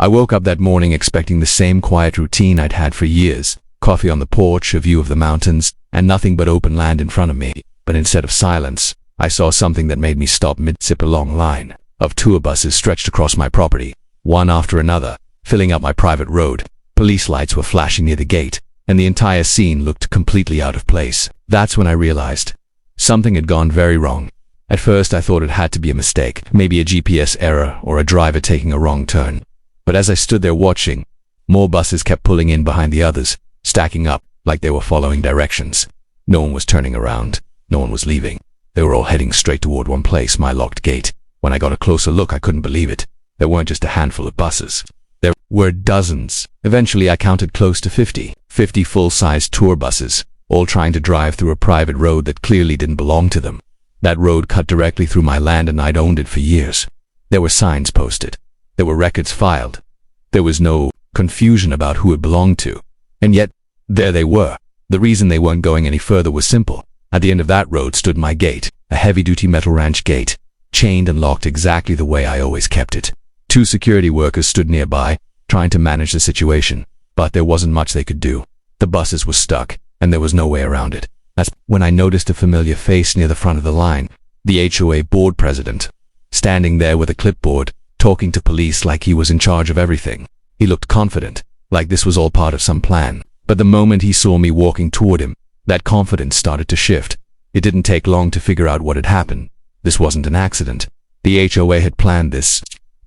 I woke up that morning expecting the same quiet routine I'd had for years. Coffee on the porch, a view of the mountains, and nothing but open land in front of me. But instead of silence, I saw something that made me stop mid-sip. A long line of tour buses stretched across my property, one after another, filling up my private road. Police lights were flashing near the gate, and the entire scene looked completely out of place. That's when I realized something had gone very wrong. At first I thought it had to be a mistake, maybe a GPS error or a driver taking a wrong turn. But as I stood there watching, more buses kept pulling in behind the others, stacking up like they were following directions. No one was turning around. No one was leaving. They were all heading straight toward one place, my locked gate. When I got a closer look, I couldn't believe it. There weren't just a handful of buses. There were dozens. Eventually I counted close to 50 full-sized tour buses, all trying to drive through a private road that clearly didn't belong to them. That road cut directly through my land, and I'd owned it for years. There were signs posted. There were records filed. There was no confusion about who it belonged to. And yet, there they were. The reason they weren't going any further was simple. At the end of that road stood my gate, a heavy-duty metal ranch gate, chained and locked exactly the way I always kept it. 2 security workers stood nearby, trying to manage the situation, but there wasn't much they could do. The buses were stuck, and there was no way around it. That's when I noticed a familiar face near the front of the line, the HOA board president, standing there with a clipboard, talking to police like he was in charge of everything. He looked confident, like this was all part of some plan. But the moment he saw me walking toward him, that confidence started to shift. It didn't take long to figure out what had happened. This wasn't an accident. The HOA had planned this.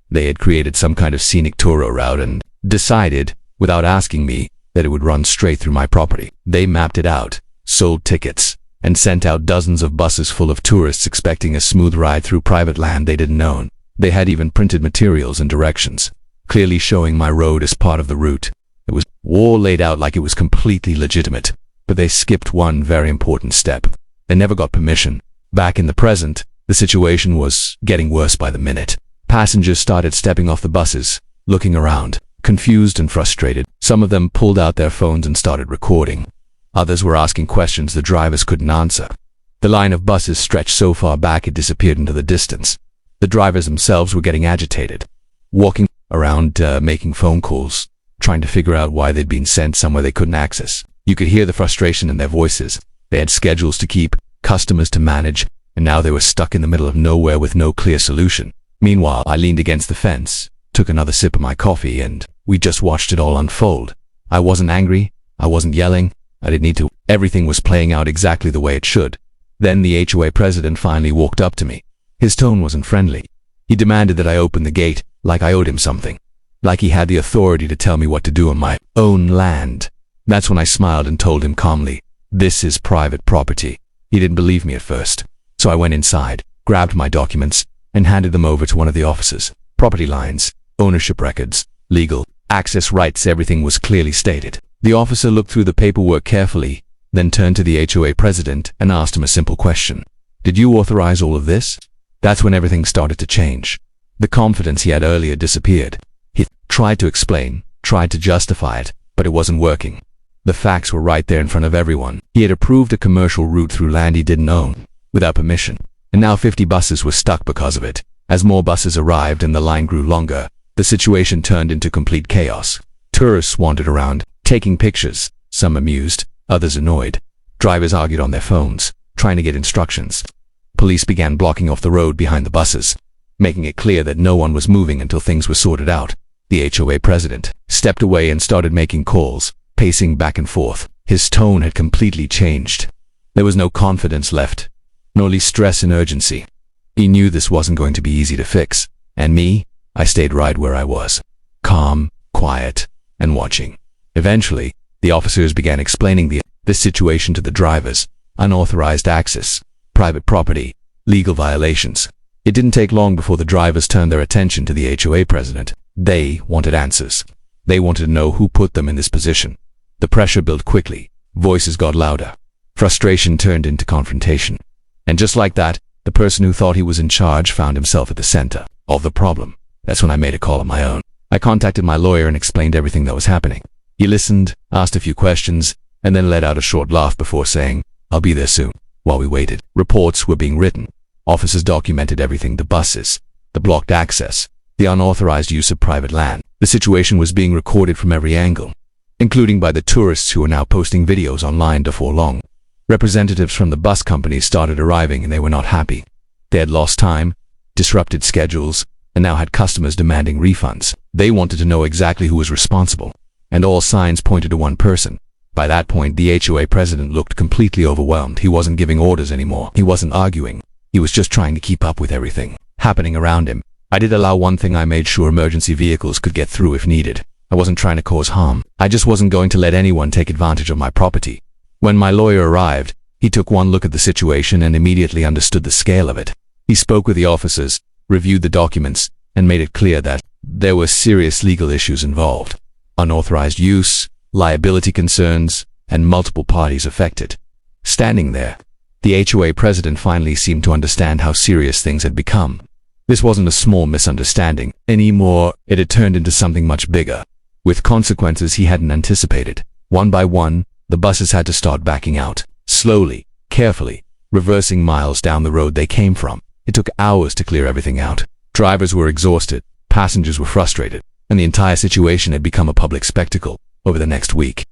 They had created some kind of scenic tour route and decided, without asking me, that it would run straight through my property. They mapped it out, sold tickets, and sent out dozens of buses full of tourists expecting a smooth ride through private land they didn't own. They had even printed materials and directions, clearly showing my road as part of the route. It was all laid out like it was completely legitimate, but they skipped one very important step. They never got permission. Back in the present, the situation was getting worse by the minute. Passengers started stepping off the buses, looking around, confused and frustrated. Some of them pulled out their phones and started recording. Others were asking questions the drivers couldn't answer. The line of buses stretched so far back it disappeared into the distance. The drivers themselves were getting agitated, walking around, making phone calls, trying to figure out why they'd been sent somewhere they couldn't access. You could hear the frustration in their voices. They had schedules to keep, customers to manage, and now they were stuck in the middle of nowhere with no clear solution. Meanwhile, I leaned against the fence, took another sip of my coffee, and we just watched it all unfold. I wasn't angry. I wasn't yelling. I didn't need to. Everything was playing out exactly the way it should. Then the HOA president finally walked up to me. His tone wasn't friendly. He demanded that I open the gate, like I owed him something. Like he had the authority to tell me what to do on my own land. That's when I smiled and told him calmly, "This is private property." He didn't believe me at first. So I went inside, grabbed my documents, and handed them over to one of the officers. Property lines, ownership records, legal, access rights, everything was clearly stated. The officer looked through the paperwork carefully, then turned to the HOA president and asked him a simple question. "Did you authorize all of this?" That's when everything started to change. The confidence he had earlier disappeared. He tried to explain, tried to justify it, but it wasn't working. The facts were right there in front of everyone. He had approved a commercial route through land he didn't own, without permission. And now 50 buses were stuck because of it. As more buses arrived and the line grew longer, the situation turned into complete chaos. Tourists wandered around, taking pictures, some amused, others annoyed. Drivers argued on their phones, trying to get instructions. Police began blocking off the road behind the buses, making it clear that no one was moving until things were sorted out. The HOA president stepped away and started making calls, pacing back and forth. His tone had completely changed. There was no confidence left, only stress and urgency. He knew this wasn't going to be easy to fix, and me, I stayed right where I was, calm, quiet, and watching. Eventually, the officers began explaining the situation to the drivers: unauthorized access, private property, legal violations. It didn't take long before the drivers turned their attention to the HOA president. They wanted answers. They wanted to know who put them in this position. The pressure built quickly. Voices got louder. Frustration turned into confrontation. And just like that, the person who thought he was in charge found himself at the center of the problem. That's when I made a call on my own. I contacted my lawyer and explained everything that was happening. He listened, asked a few questions, and then let out a short laugh before saying, "I'll be there soon." While we waited, reports were being written. Officers documented everything: the buses, the blocked access, the unauthorized use of private land. The situation was being recorded from every angle, including by the tourists who were now posting videos online before long. Representatives from the bus companies started arriving and they were not happy. They had lost time, disrupted schedules, and now had customers demanding refunds. They wanted to know exactly who was responsible, and all signs pointed to one person. By that point, the HOA president looked completely overwhelmed. He wasn't giving orders anymore. He wasn't arguing. He was just trying to keep up with everything happening around him. I did allow one thing. I made sure emergency vehicles could get through if needed. I wasn't trying to cause harm. I just wasn't going to let anyone take advantage of my property. When my lawyer arrived, he took one look at the situation and immediately understood the scale of it. He spoke with the officers, reviewed the documents, and made it clear that there were serious legal issues involved. Unauthorized use, liability concerns, and multiple parties affected. Standing there, the HOA president finally seemed to understand how serious things had become. This wasn't a small misunderstanding anymore. It had turned into something much bigger, with consequences he hadn't anticipated. One by one, the buses had to start backing out, slowly, carefully, reversing miles down the road they came from. It took hours to clear everything out. Drivers were exhausted, passengers were frustrated, and the entire situation had become a public spectacle. Over the next week,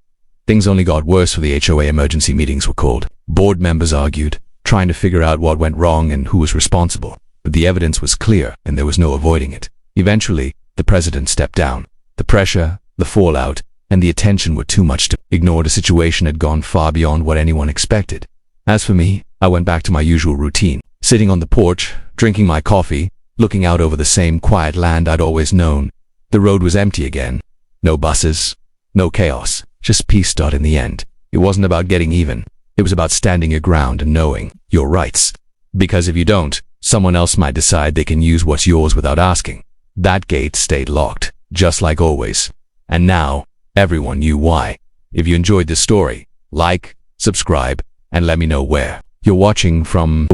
things only got worse for the HOA. Emergency meetings were called. Board members argued, trying to figure out what went wrong and who was responsible. But the evidence was clear, and there was no avoiding it. Eventually, the president stepped down. The pressure, the fallout, and the attention were too much to ignore. The situation had gone far beyond what anyone expected. As for me, I went back to my usual routine, sitting on the porch, drinking my coffee, looking out over the same quiet land I'd always known. The road was empty again. No buses, no chaos, just peace. In the end, it wasn't about getting even. It was about standing your ground and knowing your rights. Because if you don't, someone else might decide they can use what's yours without asking. That gate stayed locked, just like always. And now, everyone knew why. If you enjoyed this story, like, subscribe, and let me know where you're watching from.